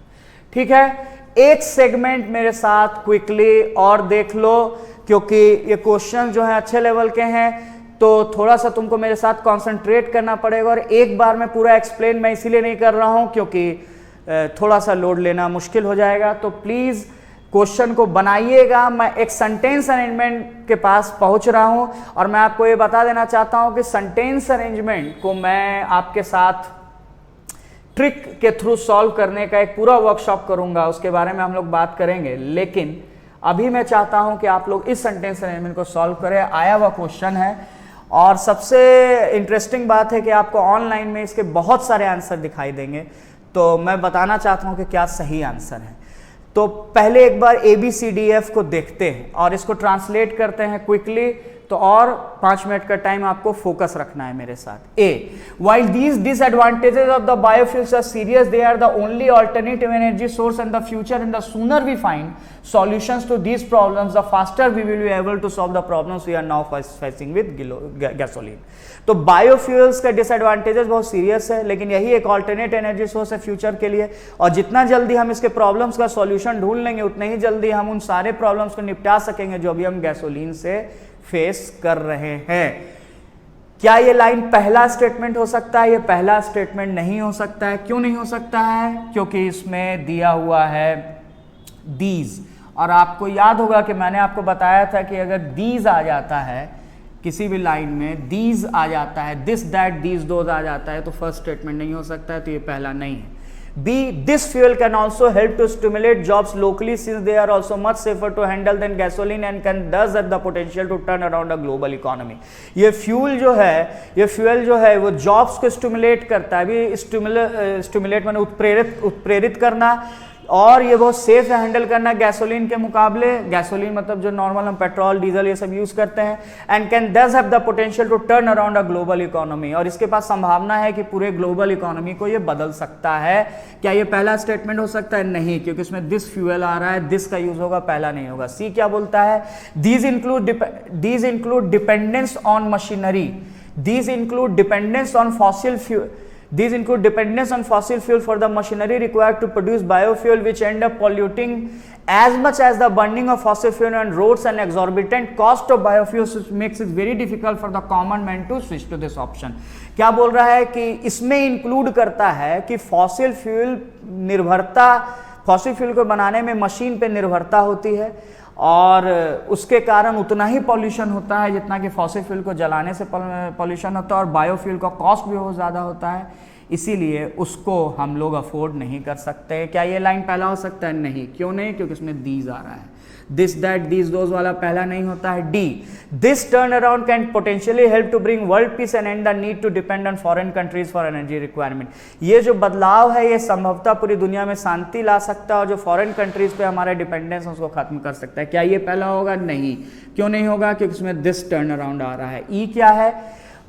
ठीक है, एक सेगमेंट मेरे साथ क्विकली और देख लो, क्योंकि ये क्वेश्चन जो है अच्छे लेवल के हैं, तो थोड़ा सा तुमको मेरे साथ कंसंट्रेट करना पड़ेगा। और एक बार में पूरा एक्सप्लेन मैं इसीलिए नहीं कर रहा हूं क्योंकि थोड़ा सा लोड लेना मुश्किल हो जाएगा। तो प्लीज क्वेश्चन को बनाइएगा। मैं एक सेंटेंस अरेंजमेंट के पास पहुंच रहा हूं, और मैं आपको ये बता देना चाहता हूं कि सेंटेंस अरेंजमेंट को मैं आपके साथ ट्रिक के थ्रू सॉल्व करने का एक पूरा वर्कशॉप करूंगा, उसके बारे में हम लोग बात करेंगे। लेकिन अभी मैं चाहता हूं कि आप लोग इस सेंटेंस अरेंजमेंट को सॉल्व करें। आया हुआ क्वेश्चन है, और सबसे इंटरेस्टिंग बात है कि आपको ऑनलाइन में इसके बहुत सारे आंसर दिखाई देंगे, तो मैं बताना चाहता हूं कि क्या सही आंसर है। तो पहले एक बार ABCDF को देखते हैं और इसको ट्रांसलेट करते हैं क्विकली। तो और 5 मिनट का टाइम आपको फोकस रखना है मेरे साथ। A, while these disadvantages of the biofuels are serious, they are the only alternative energy source in the future, and the sooner we find solutions to these problems, the faster we will be able to solve the problems we are now facing with gasoline. तो biofuels का disadvantages बहुत serious है, लेकिन यही एक alternate energy source है future के लिए। और जितना जल्दी हम इसके प्रॉब्लम्स का सॉल्यूशन ढूंढ लेंगे, उतना ही जल्दी हम उन सारे प्रॉब्लम्स को निपटा सकेंगे जो अभी हम गैसोलीन से फेस कर रहे हैं। क्या ये लाइन पहला स्टेटमेंट हो सकता है? ये पहला स्टेटमेंट नहीं हो सकता है। क्यों नहीं हो सकता है? क्योंकि इसमें दिया हुआ है दीज, और आपको याद होगा कि मैंने आपको बताया था कि अगर दीज आ जाता है किसी भी लाइन में, दीज आ जाता है, दिस दैट दीज दोज आ जाता है, तो फर्स्ट स्टेटमेंट नहीं हो सकता है, तो ये पहला नहीं है। B, this fuel can also help to stimulate jobs locally since they are also much safer to handle than gasoline and can thus have the potential to turn around a global economy. ये fuel जो है वो jobs को stimulate करता है। अभी stimulate माने उत्प्रेरित करना, और ये बहुत सेफ है हैंडल करना गैसोलीन के मुकाबले। गैसोलीन मतलब जो नॉर्मल हम पेट्रोल डीजल ये सब यूज करते हैं। And can this have the potential to turn around a global economy, और इसके पास संभावना है कि पूरे ग्लोबल इकोनॉमी को ये बदल सकता है। क्या ये पहला स्टेटमेंट हो सकता है? नहीं, क्योंकि इसमें दिस फ्यूएल आ रहा है, दिस का यूज होगा, पहला नहीं होगा। सी क्या बोलता है? These include dependence on machinery, these include dependence on fossil fuel for the machinery required to produce biofuel, which end up polluting as much as the burning of fossil fuel on roads, and exorbitant cost of biofuels, which makes it very difficult for the common man to switch to this option. क्या बोल रहा है कि इसमें include करता है कि fossil fuel को बनाने में मशीन पे निर्भरता होती है, और उसके कारण उतना ही पॉल्यूशन होता है जितना कि फॉसिल फ्यूल को जलाने से पॉल्यूशन होता है, और बायोफ्यूल का कॉस्ट भी बहुत ज़्यादा होता है, इसीलिए उसको हम लोग अफोर्ड नहीं कर सकते। क्या ये लाइन पहला हो सकता है? नहीं। क्यों नहीं? क्योंकि इसमें दीज आ रहा है। दिस दैट दीज दोज वाला पहला नहीं होता है। D, this turn around can potentially help to bring world peace and and the need to depend on foreign countries for energy requirement. ये जो बदलाव है ये संभवतः पूरी दुनिया में शांति ला सकता है, और जो फॉरेन कंट्रीज पे हमारा डिपेंडेंस है उसको खत्म कर सकता है। क्या ये पहला होगा? नहीं। क्यों नहीं होगा? क्योंकि इसमें दिस टर्न अराउंड आ रहा है। ई क्या है?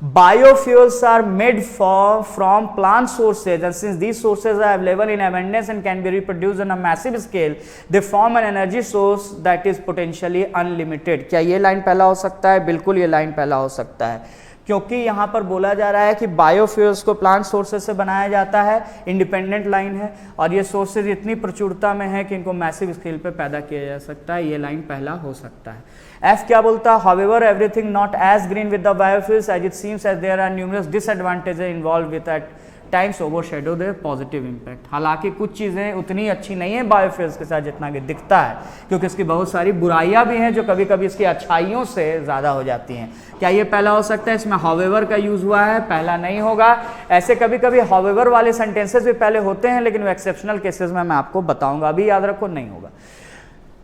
Biofuels are made from plant sources, and since these sources are available in abundance and can be reproduced on a massive scale, they form an energy source that is potentially unlimited. क्या ये line पहला हो सकता है? बिल्कुल ये line पहला हो सकता है, क्योंकि यहाँ पर बोला जा रहा है कि बायोफ्यूल्स को प्लांट सोर्सेज से बनाया जाता है, इंडिपेंडेंट लाइन है, और ये सोर्सेज इतनी प्रचुरता में है कि इनको मैसिव स्केल पे पैदा किया जा सकता है। ये लाइन पहला हो सकता है। एफ क्या बोलता है? However everything not as green with the biofuels as it seems as there are numerous disadvantages involve with at times overshadow their positive impact. हालांकि कुछ चीज़ें उतनी अच्छी नहीं है बायोफ्यूल्स के साथ जितना कि दिखता है, क्योंकि इसकी बहुत सारी बुराइयां भी हैं जो कभी कभी इसकी अच्छाइयों से ज़्यादा हो जाती हैं। क्या ये पहला हो सकता है? इसमें हाउएवर का यूज़ हुआ है, पहला नहीं होगा। ऐसे कभी कभी हाउएवर वाले सेंटेंसेस भी पहले होते हैं, लेकिन वो एक्सेप्शनल केसेस में मैं आपको बताऊंगा, अभी याद रखो नहीं होगा।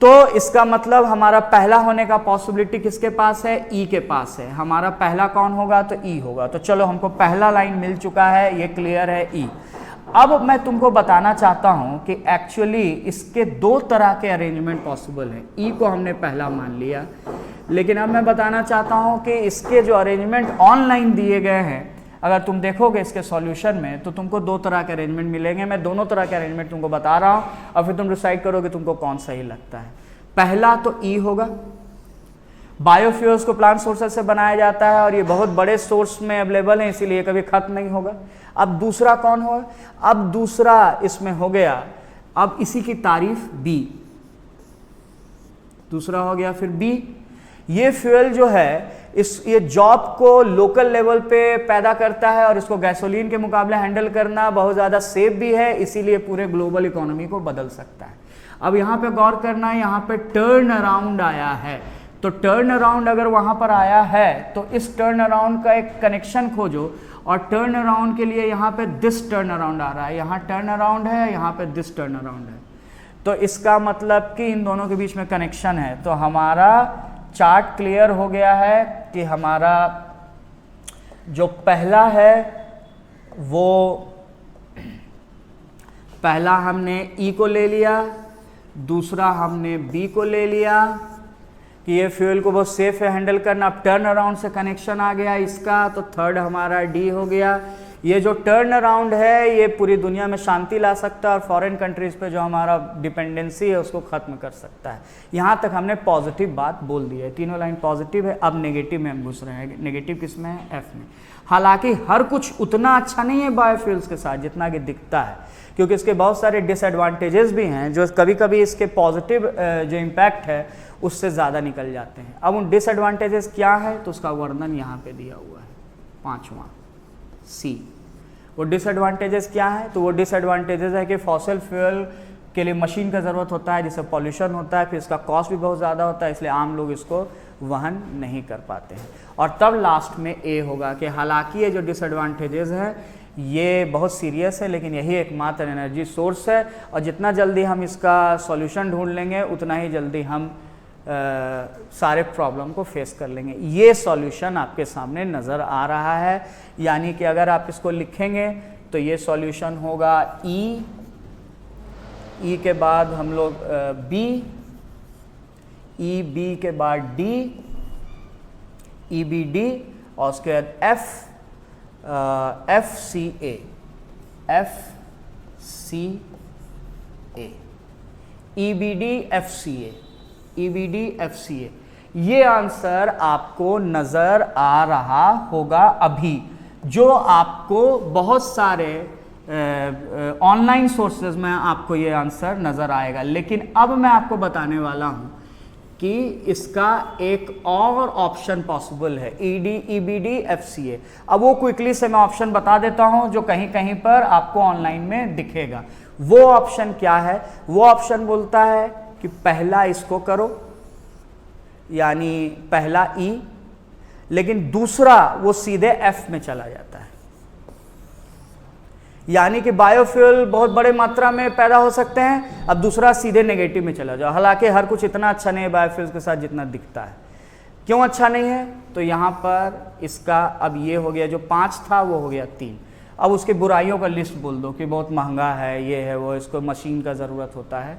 तो इसका मतलब हमारा पहला होने का पॉसिबिलिटी किसके पास है? ई के पास है। हमारा पहला कौन होगा? तो ई होगा। तो चलो हमको पहला लाइन मिल चुका है, ये क्लियर है ई। अब मैं तुमको बताना चाहता हूं कि एक्चुअली इसके दो तरह के अरेंजमेंट पॉसिबल है। ई को हमने पहला मान लिया, लेकिन अब मैं बताना चाहता हूं कि इसके जो अरेंजमेंट ऑनलाइन दिए गए हैं, अगर तुम देखोगे इसके सॉल्यूशन में तो तुमको दो तरह के अरेंजमेंट मिलेंगे। मैं दोनों तरह के अरेंजमेंट तुमको बता रहा हूं और फिर तुम डिसाइड करोगे तुमको कौन सही लगता है। पहला तो ई होगा, बायोफ्यूल्स को प्लांट सोर्सेज से बनाया जाता है और ये बहुत बड़े सोर्स में अवेलेबल है, इसीलिए कभी खत्म नहीं होगा। अब दूसरा कौन होगा? अब दूसरा इसमें हो गया, अब इसी की तारीफ बी, दूसरा हो गया फिर बी। ये फ्यूल जो है ये जॉब को लोकल लेवल पे पैदा करता है और इसको गैसोलीन के मुकाबले हैंडल करना बहुत ज़्यादा सेफ भी है, इसीलिए पूरे ग्लोबल इकोनॉमी को बदल सकता है। अब यहाँ पे गौर करना है, यहाँ पे टर्न अराउंड आया है, तो टर्न अराउंड अगर वहाँ पर आया है तो इस टर्न अराउंड का एक कनेक्शन खोजो, और टर्न अराउंड के लिए यहाँ पे दिस टर्न अराउंड आ रहा है, यहाँ टर्न अराउंड है, यहाँ पे दिस टर्न अराउंड है, तो इसका मतलब कि इन दोनों के बीच में कनेक्शन है। तो हमारा चार्ट क्लियर हो गया है कि हमारा जो पहला है वो पहला हमने ई को ले लिया, दूसरा हमने बी को ले लिया कि ये फ्यूल को बहुत सेफ है हैंडल करना। अब टर्न अराउंड से कनेक्शन आ गया इसका, तो थर्ड हमारा डी हो गया। ये जो टर्न अराउंड है ये पूरी दुनिया में शांति ला सकता है और फॉरेन कंट्रीज पे जो हमारा डिपेंडेंसी है उसको खत्म कर सकता है। यहाँ तक हमने पॉजिटिव बात बोल दी है, तीनों लाइन पॉजिटिव है। अब नेगेटिव में हम घुस रहे हैं। नेगेटिव किस में है? एफ में। हालांकि हर कुछ उतना अच्छा नहीं है बायोफ्यूल्स के साथ जितना कि दिखता है, क्योंकि इसके बहुत सारे डिसएडवांटेजेस भी हैं जो कभी कभी इसके पॉजिटिव जो इम्पैक्ट है उससे ज़्यादा निकल जाते हैं। अब उन डिसएडवांटेजेस क्या है तो उसका वर्णन यहाँ पे दिया हुआ है, पांचवा सी। वो डिसएडवांटेजेस क्या है? तो वो डिसएडवांटेजेस है कि फॉसिल फ्यूल के लिए मशीन का ज़रूरत होता है, जिससे पॉल्यूशन होता है, फिर इसका कॉस्ट भी बहुत ज़्यादा होता है, इसलिए आम लोग इसको वहन नहीं कर पाते हैं। और तब लास्ट में ए होगा कि हालांकि ये जो डिसएडवांटेजेस है ये बहुत सीरियस है, लेकिन यही एकमात्र एनर्जी सोर्स है, और जितना जल्दी हम इसका सॉल्यूशन ढूंढ लेंगे उतना ही जल्दी हम सारे प्रॉब्लम को फेस कर लेंगे। ये सॉल्यूशन आपके सामने नज़र आ रहा है, यानी कि अगर आप इसको लिखेंगे तो ये सॉल्यूशन होगा ई, ई के बाद हम लोग बी, ई बी के बाद डी, ई बी डी, और उसके बाद F C A, F C A, E B D F C A, EBDFCA। ये आंसर आपको नज़र आ रहा होगा अभी, जो आपको बहुत सारे ऑनलाइन सोर्सेज में आपको ये आंसर नज़र आएगा। लेकिन अब मैं आपको बताने वाला हूँ कि इसका एक और ऑप्शन पॉसिबल है, EBDFCA। अब वो क्विकली से मैं ऑप्शन बता देता हूँ जो कहीं कहीं पर आपको ऑनलाइन में दिखेगा। वो ऑप्शन क्या है? वो ऑप्शन बोलता है कि पहला इसको करो, यानी पहला ई, लेकिन दूसरा वो सीधे एफ में चला जाता है, यानी कि बायोफ्यूल बहुत बड़े मात्रा में पैदा हो सकते हैं, अब दूसरा सीधे नेगेटिव में चला जाओ। हालांकि हर कुछ इतना अच्छा नहीं है बायोफ्यूल्स के साथ जितना दिखता है। क्यों अच्छा नहीं है? तो यहाँ पर इसका अब ये हो गया, जो 5 था वो हो गया 3। अब उसकी बुराइयों का लिस्ट बोल दो कि बहुत महंगा है, ये है वो, इसको मशीन का ज़रूरत होता है,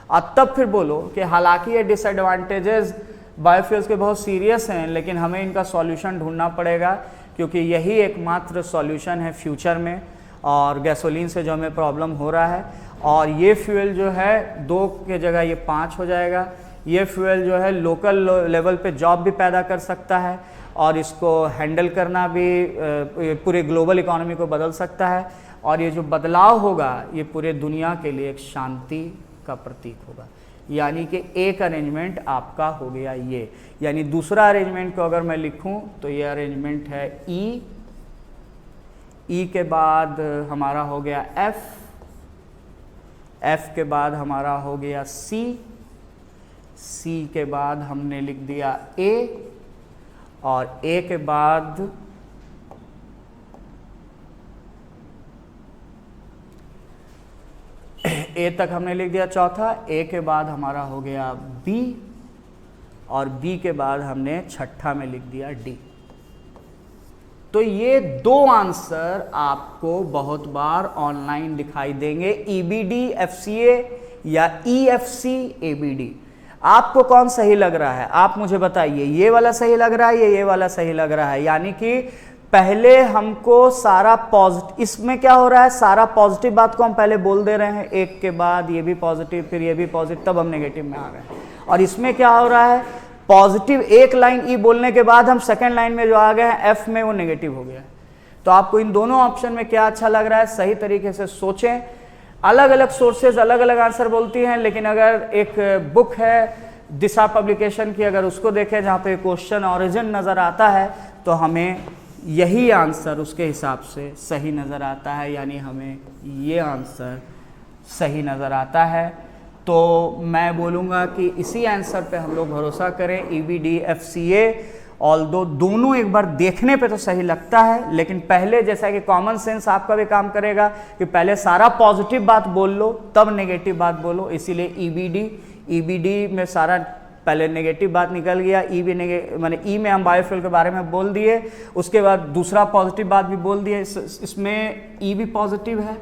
और तब फिर बोलो कि हालांकि ये डिसएडवांटेजेस बायोफ्यूल्स के बहुत सीरियस हैं, लेकिन हमें इनका सॉल्यूशन ढूंढना पड़ेगा, क्योंकि यही एकमात्र सॉल्यूशन है फ्यूचर में, और गैसोलीन से जो हमें प्रॉब्लम हो रहा है। और ये फ्यूल जो है 2 के जगह ये 5 हो जाएगा। ये फ्यूल जो है लोकल लेवल पे जॉब भी पैदा कर सकता है और इसको हैंडल करना भी पूरे ग्लोबल इकोनॉमी को बदल सकता है। और ये जो बदलाव होगा ये पूरे दुनिया के लिए एक शांति का प्रतीक होगा। यानी कि एक अरेंजमेंट आपका हो गया ये, यानी दूसरा अरेंजमेंट को अगर मैं लिखूं तो ये अरेंजमेंट है ई, ई के बाद हमारा हो गया एफ, एफ के बाद हमारा हो गया सी, सी के बाद हमने लिख दिया ए, और ए के बाद ए तक हमने लिख दिया चौथा, ए के बाद हमारा हो गया बी, और बी के बाद हमने छठा में लिख दिया डी। तो ये 2 आंसर आपको बहुत बार ऑनलाइन दिखाई देंगे, ईबीडी एफसीए या ईएफसी एबीडी। आपको कौन सही लग रहा है आप मुझे बताइए, ये वाला सही लग रहा है या ये वाला सही लग रहा है? यानी कि पहले हमको सारा पॉजिटिव, इसमें क्या हो रहा है, सारा पॉजिटिव बात को हम पहले बोल दे रहे हैं, एक के बाद ये भी पॉजिटिव, फिर ये भी पॉजिटिव, तब हम नेगेटिव में आ गए। और इसमें क्या हो रहा है, पॉजिटिव एक लाइन ई बोलने के बाद हम सेकेंड लाइन में जो आ गए हैं एफ में, वो नेगेटिव हो गया है। तो आपको इन दोनों ऑप्शन में क्या अच्छा लग रहा है, सही तरीके से सोचें। अलग अलग सोर्सेज अलग अलग आंसर बोलती हैं, लेकिन अगर एक बुक है दिशा पब्लिकेशन की, अगर उसको देखें जहाँ पे क्वेश्चन ऑरिजिन नज़र आता है, तो हमें यही आंसर उसके हिसाब से सही नज़र आता है, यानी हमें ये आंसर सही नज़र आता है। तो मैं बोलूँगा कि इसी आंसर पे हम लोग भरोसा करें, ईबीडी एफसीए। ऑल्दो दोनों एक बार देखने पे तो सही लगता है, लेकिन पहले जैसा कि कॉमन सेंस आपका भी काम करेगा कि पहले सारा पॉजिटिव बात बोल लो तब नेगेटिव बात बोलो। इसीलिए ईबीडी में सारा पहले नेगेटिव बात निकल गया, ई भी माने ई में हम बायोफ्यूल के बारे में बोल दिए, उसके बाद दूसरा पॉजिटिव बात भी बोल दिए। इसमें ई भी पॉजिटिव है,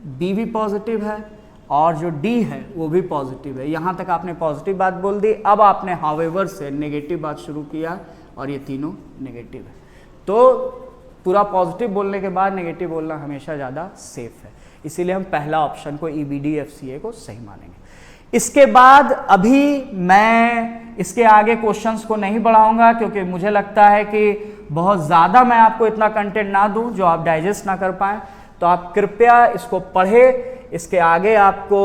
बी भी पॉजिटिव है, और जो डी है वो भी पॉजिटिव है। यहाँ तक आपने पॉजिटिव बात बोल दी, अब आपने हाउएवर से नेगेटिव बात शुरू किया, और ये तीनों नेगेटिव है। तो पूरा पॉजिटिव बोलने के बाद नेगेटिव बोलना हमेशा ज़्यादा सेफ है, इसीलिए हम पहला ऑप्शन को ईबीडी एफसीए को सही मानेंगे। इसके बाद अभी मैं इसके आगे क्वेश्चंस को नहीं बढ़ाऊंगा, क्योंकि मुझे लगता है कि बहुत ज़्यादा मैं आपको इतना कंटेंट ना दूं जो आप डाइजेस्ट ना कर पाएँ। तो आप कृपया इसको पढ़ें। इसके आगे आपको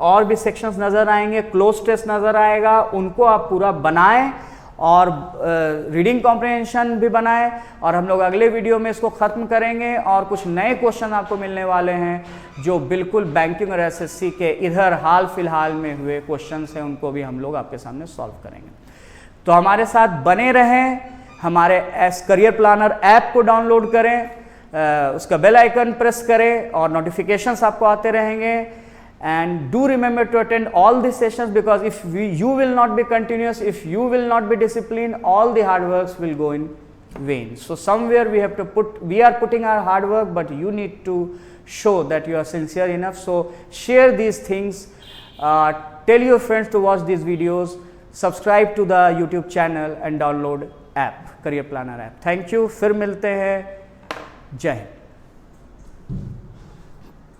और भी सेक्शंस नज़र आएंगे, क्लोज टेस्ट नज़र आएगा, उनको आप पूरा बनाएं और रीडिंग कॉम्प्रिहेंशन भी बनाएं। और हम लोग अगले वीडियो में इसको ख़त्म करेंगे और कुछ नए क्वेश्चन आपको मिलने वाले हैं जो बिल्कुल बैंकिंग और एसएससी के इधर हाल फिलहाल में हुए क्वेश्चन हैं, उनको भी हम लोग आपके सामने सॉल्व करेंगे। तो हमारे साथ बने रहें, हमारे करियर प्लानर ऐप को डाउनलोड करें, उसका बेल आइकन प्रेस करें और नोटिफिकेशंस आपको आते रहेंगे। And do remember to attend all these sessions, because if you will not be continuous, if you will not be disciplined, all the hard works will go in vain. So somewhere we are putting our hard work, but you need to show that you are sincere enough. So share these things, tell your friends to watch these videos, subscribe to the YouTube channel and download app, Career Planner app. Thank you. फिर मिलते हैं। जय हिंद।